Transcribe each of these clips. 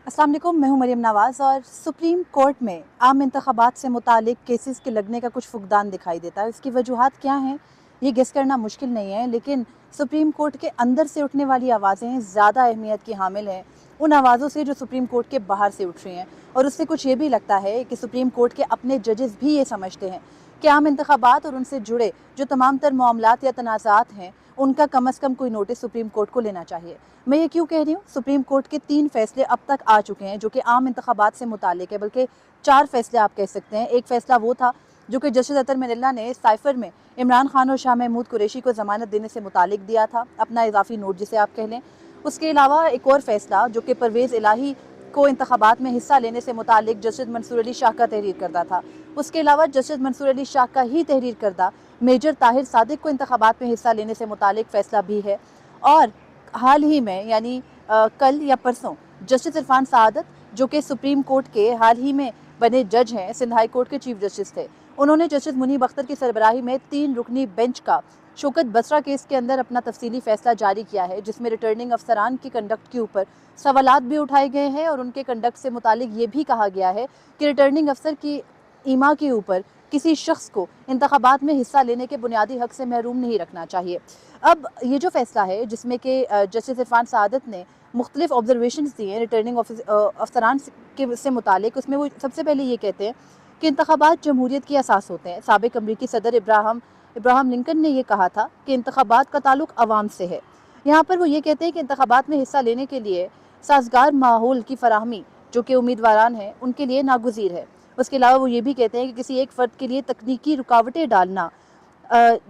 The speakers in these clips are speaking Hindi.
अस्सलाम वालेकुम, मैं हूं मरियम नवाज़ और सुप्रीम कोर्ट में आम इंतखाबात से मुतालिक केसेस के लगने का कुछ फुकदान दिखाई देता है। इसकी वजूहात क्या हैं ये गेस करना मुश्किल नहीं है, लेकिन सुप्रीम कोर्ट के अंदर से उठने वाली आवाज़ें ज़्यादा अहमियत की हामिल हैं उन आवाज़ों से जो सुप्रीम कोर्ट के बाहर से उठ रही हैं। और उससे कुछ ये भी लगता है कि सुप्रीम कोर्ट के अपने जजेस भी ये समझते हैं कि आम इंतखाबात और उनसे जुड़े जो तमाम तर मामलात या तनाज़ात हैं उनका कम अज़ कम कोई नोटिस सुप्रीम कोर्ट को लेना चाहिए। मैं ये क्यों कह रही हूँ, सुप्रीम कोर्ट के 3 फैसले अब तक आ चुके हैं जो कि आम इंतखाबात से मुतालिक है, बल्कि 4 फैसले आप कह सकते हैं। एक फैसला वो था जो कि जस्टिस अतर मिनल्ला ने साइफर में इमरान खान और शाह महमूद कुरैशी को ज़मानत देने से मुतालिक दिया था, अपना इजाफी नोट जिसे आप कह लें। उसके अलावा एक और फैसला जो कि परवेज़ इलाही को इंतखाबात में हिस्सा लेने से मुतालिक जस्टिस मंसूर अली शाह का तहरीर करदा था। उसके अलावा जस्टिस मंसूर अली शाह का ही तहरीर करदा मेजर ताहिर सादिक को इंतखाबात में हिस्सा लेने से मुतालिक फ़ैसला भी है। और हाल ही में यानी कल या परसों जस्टिस इरफान सआदत जो कि सुप्रीम कोर्ट के हाल ही में बने जज हैं, सिंध हाई कोर्ट के चीफ जस्टिस थे, उन्होंने जस्टिस मुनीब अख्तर की सरबराही में 3 रुकनी बेंच का शौकत बसरा केस के अंदर अपना तफसीली फैसला जारी किया है, जिसमें रिटर्निंग अफसरान की कंडक्ट के ऊपर सवालात भी उठाए गए हैं और उनके कंडक्ट से मुतालिक ये भी कहा गया है कि रिटर्निंग अफसर की ईमा के ऊपर किसी शख्स को इंतखाबात में हिस्सा लेने के बुनियादी हक से महरूम नहीं रखना चाहिए। अब ये जो फैसला है जिसमें कि जस्टिस इरफान सआदत ने मुख्तलिफ ऑब्जर्वेशन दिए रिटर्निंग अफसरान के से मुतालिक, उसमें वो सबसे पहले ये कहते हैं कि इंतखाबात जमहूरियत की असास होते हैं। साबिक अमरीकी सदर इब्राहम लिंकन ने यह कहा था कि इंतखाबात का ताल्लुक अवाम से है। यहाँ पर वो ये कहते हैं कि इंतखाबात में हिस्सा लेने के लिए साजगार माहौल की फराहमी जो कि उम्मीदवारान हैं उनके लिए नागुज़ीर है। उसके अलावा वो ये भी कहते हैं कि किसी एक फ़र्द के लिए तकनीकी रुकावटें डालना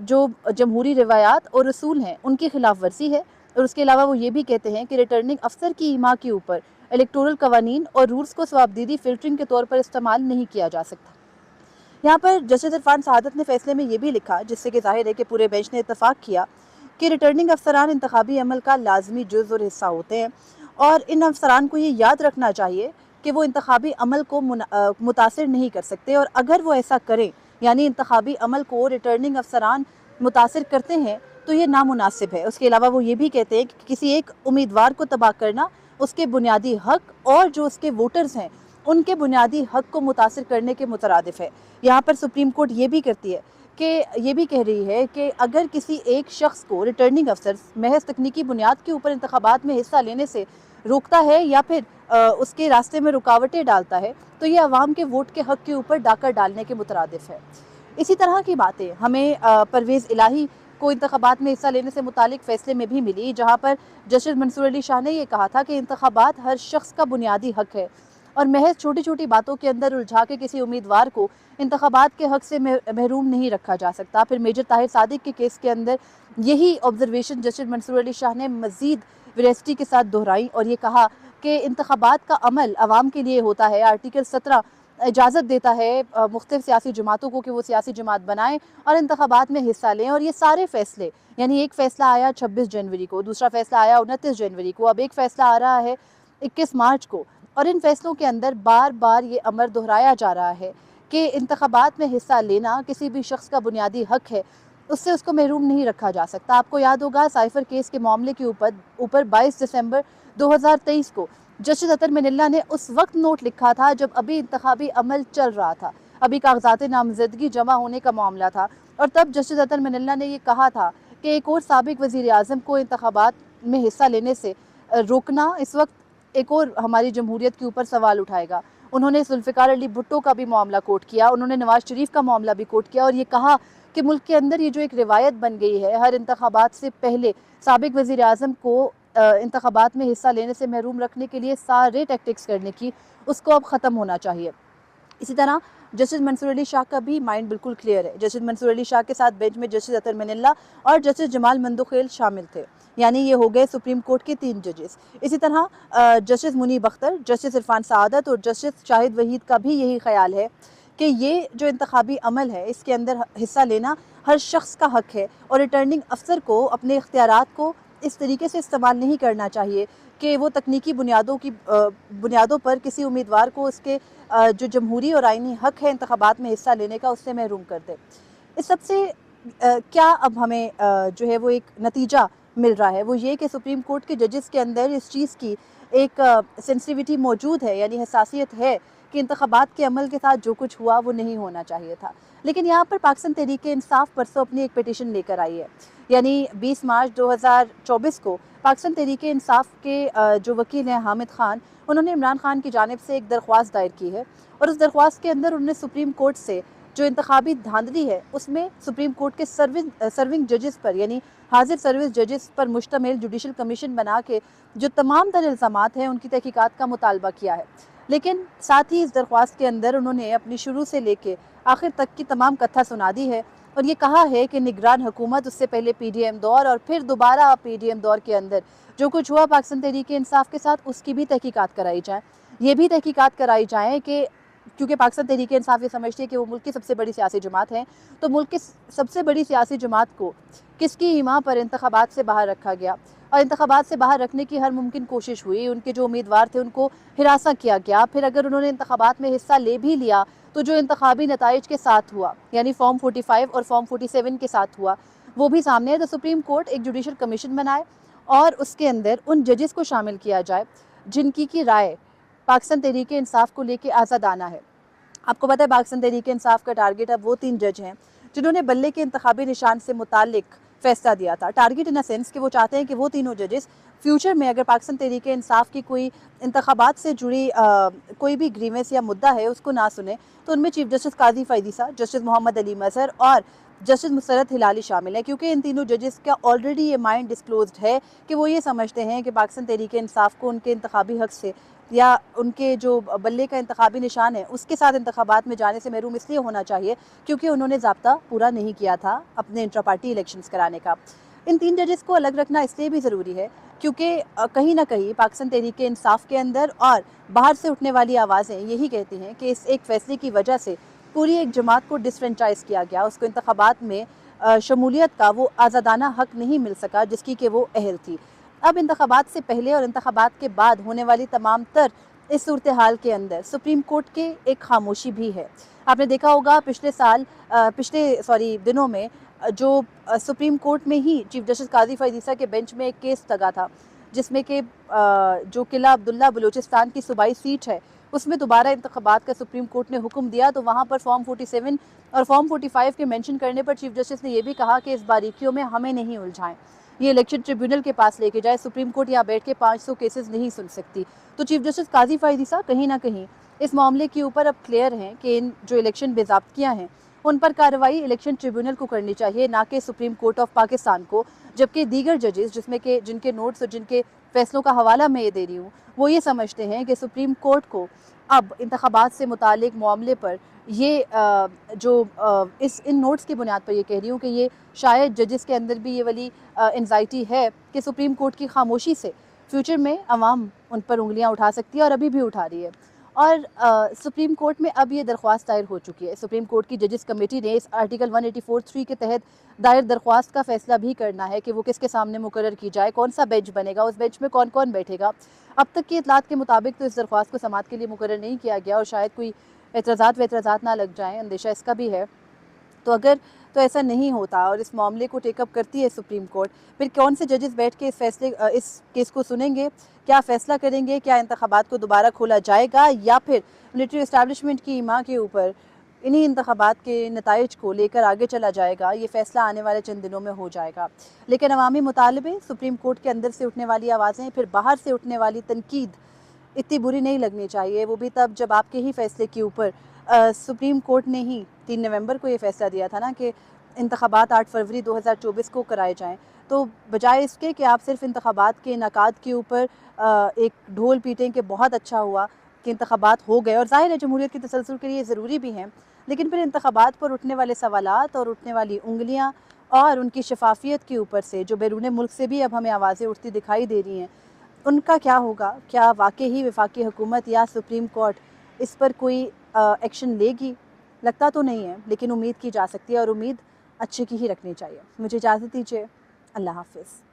जो जमहूरी रिवायात और रसूल हैं उनकी खिलाफ वर्जी है। और उसके अलावा वो ये भी कहते हैं कि रिटर्निंग अफसर की ईमा के ऊपर इलेक्टोरल कवानीन और रूल्स को सवाबदीदी फ़िल्टरिंग के तौर पर इस्तेमाल नहीं किया जा सकता। यहाँ पर जस्टिस इरफान सआदत ने फैसले में ये भी लिखा, जिससे कि जाहिर है कि पूरे बेंच ने इतफाक़ किया कि रिटर्निंग अफसरान इंतखाबी अमल का लाजमी जुज़ और हिस्सा होते हैं और इन अफसरान को ये याद रखना चाहिए कि वो इंतखाबी अमल को मुतासिर नहीं कर सकते, और अगर वो ऐसा करें यानी इंतखाबी अमल को रिटर्निंग अफसरान मुतासिर करते हैं तो ये नामुनासिब है। उसके अलावा वो ये भी कहते हैं कि किसी एक उम्मीदवार को तबाह करना उसके बुनियादी हक और जो उसके वोटर्स हैं उनके बुनियादी हक को मुतासिर करने के मुतरादिफ है। यहाँ पर सुप्रीम कोर्ट ये भी करती है कि ये भी कह रही है कि अगर किसी एक शख्स को रिटर्निंग अफसर महज तकनीकी बुनियाद के ऊपर इंतखाबात में हिस्सा लेने से रोकता है या फिर उसके रास्ते में रुकावटें डालता है तो ये अवाम के वोट के हक के ऊपर डाका डालने के मुतरादिफ है। इसी तरह की बातें हमें परवेज़ इलाही को इंतखाबात में हिस्सा लेने से मुतालिक फ़ैसले में भी मिली, जहाँ पर जस्टिस मंसूर अली शाह ने यह कहा था कि इंतखाबात हर शख्स का बुनियादी हक है और महज छोटी छोटी बातों के अंदर उलझा के किसी उम्मीदवार को इंतखाबात के हक से महरूम नहीं रखा जा सकता। फिर मेजर ताहिर सादिक के केस के अंदर यही ऑब्जर्वेशन जस्टिस मंसूर अली शाह ने मज़ीद वैरेसिटी के साथ दोहराई और ये कहा कि इंतखाबात का अमल आवाम के लिए होता है। आर्टिकल 17 इजाज़त देता है मुख्तलिफ सियासी जमातों को कि वो सियासी जमात बनाएं और इंतखाबात में हिस्सा लें। और ये सारे फैसले यानी एक फ़ैसला आया 26 जनवरी को, दूसरा फ़ैसला आया 29 जनवरी को, अब एक फ़ैसला आ रहा है 21 मार्च को, और इन फैसलों के अंदर बार बार ये अमर दोहराया जा रहा है कि इंतखाबात में हिस्सा लेना किसी भी शख्स का बुनियादी हक है, उससे उसको महरूम नहीं रखा जा सकता। आपको याद होगा साइफर केस के मामले के ऊपर 22 दिसंबर 2023 को जस्टिस अतर मिनल्ला ने उस वक्त नोट लिखा था जब अभी इंतखाबी अमल चल रहा था, अभी कागजात नामजदगी जमा होने का मामला था, और तब जस्टिस अतर मिनल्ला ने ये कहा था कि एक और साबिक वज़ीर आज़म को इंतखाबात में हिस्सा लेने से रोकना इस वक्त एक और हमारी जमहूरियत के ऊपर सवाल उठाएगा। उन्होंने जुल्फ़िकार अली भुट्टो का भी मामला कोट किया, उन्होंने नवाज शरीफ का मामला भी कोट किया और ये कहा कि मुल्क के अंदर ये जो एक रिवायत बन गई है हर इंतखाबात से पहले साबिक वज़ीर आज़म को इंतखाबात में हिस्सा लेने से महरूम रखने के लिए सारे टैक्टिक्स करने की, उसको अब ख़त्म होना चाहिए। इसी तरह जस्टिस मंसूर अली शाह का भी माइंड बिल्कुल क्लियर है। जस्टिस मंसूर अली शाह के साथ बेंच में जस्टिस अतर मिनल्ला और जस्टिस जमाल मंदोखेल शामिल थे, यानी ये हो गए सुप्रीम कोर्ट के 3 जजेस। इसी तरह जस्टिस मुनीब अख्तर, जस्टिस इरफान सआदत और जस्टिस शाहिद वहीद का भी यही ख्याल है कि ये जो इंतखाबी अमल है इसके अंदर हिस्सा लेना हर शख्स का हक है और रिटर्निंग अफसर को अपने इख्तियारात को इस तरीके से इस्तेमाल नहीं करना चाहिए कि वो तकनीकी बुनियादों पर किसी उम्मीदवार को उसके जो जमहूरी और आइनी हक है इंतखाबात में हिस्सा लेने का उससे महरूम कर दे। इस सबसे क्या अब हमें जो है वो एक नतीजा मिल रहा है वो ये कि सुप्रीम कोर्ट के जजेस के अंदर इस चीज़ की एक सेंसिटिविटी मौजूद है, यानी हसासियत है कि इंतखाबात के अमल के साथ जो कुछ हुआ वो नहीं होना चाहिए था। लेकिन यहाँ पर पाकिस्तान तहरीक-ए-इंसाफ परसों अपनी एक पिटीशन लेकर आई है, यानी 20 मार्च 2024 को पाकिस्तान तहरीक-ए-इंसाफ के जो वकील हैं हामिद खान, उन्होंने इमरान खान की जानिब से एक दरख्वास्त दायर की है और उस दरख्वास्त के अंदर उन्होंने सुप्रीम कोर्ट से जो इंतखाबी धांधली है उसमें सुप्रीम कोर्ट के सर्विंग जजेस पर, यानी हाजिर सर्विस जजेस पर मुश्तमिल जुडिशल कमीशन बना के जो तमाम तर इल्ज़ामात हैं उनकी तहकीकात का मुतालबा किया है। लेकिन साथ ही इस दरख्वास्त के अंदर उन्होंने अपनी शुरू से लेके आखिर तक की तमाम कथा सुना दी है और ये कहा है कि निगरान हुकूमत, उससे पहले PDM दौर और फिर दोबारा PDM दौर के अंदर जो कुछ हुआ पाकिस्तान तहरीक-ए-इंसाफ के साथ, उसकी भी तहकीकात कराई जाए। ये भी तहकीकात कराई जाए कि क्योंकि पाकिस्तान तहरीक-ए-इंसाफ ये समझती है कि वो मुल्क की सबसे बड़ी सियासी जमात है, तो मुल्क की सबसे बड़ी सियासी जमात को किसकी हिमा पर इंतखाबात से बाहर रखा गया और इंतखाबात से बाहर रखने की हर मुमकिन कोशिश हुई। उनके जो उम्मीदवार थे उनको हिरासा किया गया, फिर अगर उन्होंने इंतखाबात में हिस्सा ले भी लिया तो जो इंतखाबी नताइज के साथ हुआ, यानी फॉर्म 45 और फॉर्म 47 के साथ हुआ, वो भी सामने है। तो सुप्रीम कोर्ट एक जुडिशल कमीशन बनाए और उसके अंदर उन जजेस को शामिल किया जाए जिनकी की राय पाकिस्तान तहरीक-ए-इंसाफ को लेके आज़ादाना है। आपको पता है पाकिस्तान तहरीक-ए-इंसाफ का टारगेट अब वो 3 जज हैं जिन्होंने बल्ले के इंतखाबी निशान से मुतालिक फैसला दिया था। टारगेट इन अ सेंस कि वो चाहते हैं कि वो तीनों जजेस फ्यूचर में अगर पाकिस्तान तहरीक-ए-इंसाफ की कोई इंतखाबात से जुड़ी कोई भी ग्रीवेंस या मुद्दा है उसको ना सुने, तो उनमें चीफ जस्टिस काजी फ़ैज़ीसा, जस्टिस मोहम्मद अली मज़हर और जस्टिस मुसरत हिलाली शामिल है, क्योंकि इन तीनों जजेस का ऑलरेडी ये माइंड डिस्क्लोज्ड है कि वो ये समझते हैं कि पाकिस्तान तहरीक-ए-इंसाफ को उनके इंतखाबी हक से या उनके जो बल्ले का इंतखाबी निशान है उसके साथ इंतखाबात में जाने से महरूम इसलिए होना चाहिए क्योंकि उन्होंने ज़ाब्ता पूरा नहीं किया था अपने इंट्रा पार्टी इलेक्शंस कराने का। इन 3 जजेस को अलग रखना इसलिए भी ज़रूरी है क्योंकि कहीं ना कहीं पाकिस्तान तहरीक-ए-इंसाफ के अंदर और बाहर से उठने वाली आवाज़ें यही कहती हैं कि इस एक फ़ैसले की वजह से पूरी एक जमात को डिसफ्रेंचाइज़ किया गया, उसको इंतखाबात में शमूलियत का वो आज़ादाना हक नहीं मिल सका जिसकी कि वो अहल थी। अब इंतखाबात से पहले और इंतखाबात के बाद होने वाली तमाम तर इस सूरत हाल के अंदर सुप्रीम कोर्ट के एक खामोशी भी है। आपने देखा होगा पिछले दिनों में जो सुप्रीम कोर्ट में ही चीफ जस्टिस काजी फ़ैज़ीसा के बेंच में एक केस लगा था जिसमें कि जो किला अब्दुल्ला बलूचिस्तान की सूबाई सीट है उसमें दोबारा इंतखाबात का सुप्रीम कोर्ट ने हुक्म दिया, तो वहाँ पर फॉर्म 47 और फॉर्म 45 के मेंशन करने पर चीफ जस्टिस ने यह भी कहा कि इस बारीकियों में हमें नहीं उलझाएं, ये इलेक्शन ट्रिब्यूनल के पास लेके जाए, सुप्रीम कोर्ट यहाँ बैठ के 500 केसेस नहीं सुन सकती। तो चीफ जस्टिस काजी फ़ैज़ीसा कहीं ना कहीं इस मामले के ऊपर अब क्लियर हैं कि इन जो इलेक्शन बेज़ाब्तियाँ हैं उन पर कार्रवाई इलेक्शन ट्रिब्यूनल को करनी चाहिए, ना कि सुप्रीम कोर्ट ऑफ पाकिस्तान को। जबकि दीगर जजेस जिसमें कि जिनके नोट्स और जिनके फैसलों का हवाला मैं ये दे रही हूँ वो ये समझते हैं कि सुप्रीम कोर्ट को अब इंतखाबात से मुतालिक मामले पर ये इन नोट्स की बुनियाद पर ये कह रही हूँ कि ये शायद जजेस के अंदर भी ये वाली एंजाइटी है कि सुप्रीम कोर्ट की खामोशी से फ्यूचर में अवाम उन पर उंगलियाँ उठा सकती है और अभी भी उठा रही है। और सुप्रीम कोर्ट में अब ये दरख्वास्त दायर हो चुकी है। सुप्रीम कोर्ट की जजेस कमेटी ने इस आर्टिकल 184(3) के तहत दायर दरख्वास्त का फैसला भी करना है कि वो किसके सामने मुकर्रर की जाए, कौन सा बेंच बनेगा, उस बेंच में कौन कौन बैठेगा। अब तक की इतलात के मुताबिक तो इस दरख्वास्त को समाअत के लिए मुकर्रर नहीं किया गया और शायद कोई एतराज़ात ना लग जाएँ, अंदेशा इसका भी है। तो अगर तो ऐसा नहीं होता और इस मामले को टेकअप करती है सुप्रीम कोर्ट, फिर कौन से जजेस बैठ के इस केस को सुनेंगे, क्या फ़ैसला करेंगे, क्या इंतखाबात को दोबारा खोला जाएगा या फिर मिलिट्री इस्टेब्लिशमेंट की माँ के ऊपर इन्हीं इंतखाबात के नताइज को लेकर आगे चला जाएगा, ये फ़ैसला आने वाले चंद दिनों में हो जाएगा। लेकिन अवामी मुतालबे, सुप्रीम कोर्ट के अंदर से उठने वाली आवाज़ें, फिर बाहर से उठने वाली तनकीद इतनी बुरी नहीं लगनी चाहिए, वो भी तब जब आपके ही फ़ैसले के ऊपर सुप्रीम कोर्ट ने ही 3 नवंबर को ये फ़ैसला दिया था ना कि इंतखाबात 8 फरवरी 2024 को कराए जाएँ। तो बजाय इसके कि आप सिर्फ इंतखाबात के इनेकाद के ऊपर एक ढोल पीटें कि बहुत अच्छा हुआ कि इंतखाबात हो गए, और ज़ाहिर है जमहूरियत की तसलसल के लिए ज़रूरी भी हैं, लेकिन फिर इंतखाबात पर उठने वाले सवालात और उठने वाली उंगलियाँ और उनकी शफाफियत के ऊपर से जो बैरून मुल्क से भी अब हमें आवाज़ें उठती दिखाई दे रही हैं, उनका क्या होगा? क्या वाकई ही वफाकी हुकूमत या सुप्रीम कोर्ट इस पर कोई एक्शन लेगी? लगता तो नहीं है, लेकिन उम्मीद की जा सकती है और उम्मीद अच्छे की ही रखनी चाहिए। मुझे इजाज़त दीजिए। अल्लाह हाफ़िज़।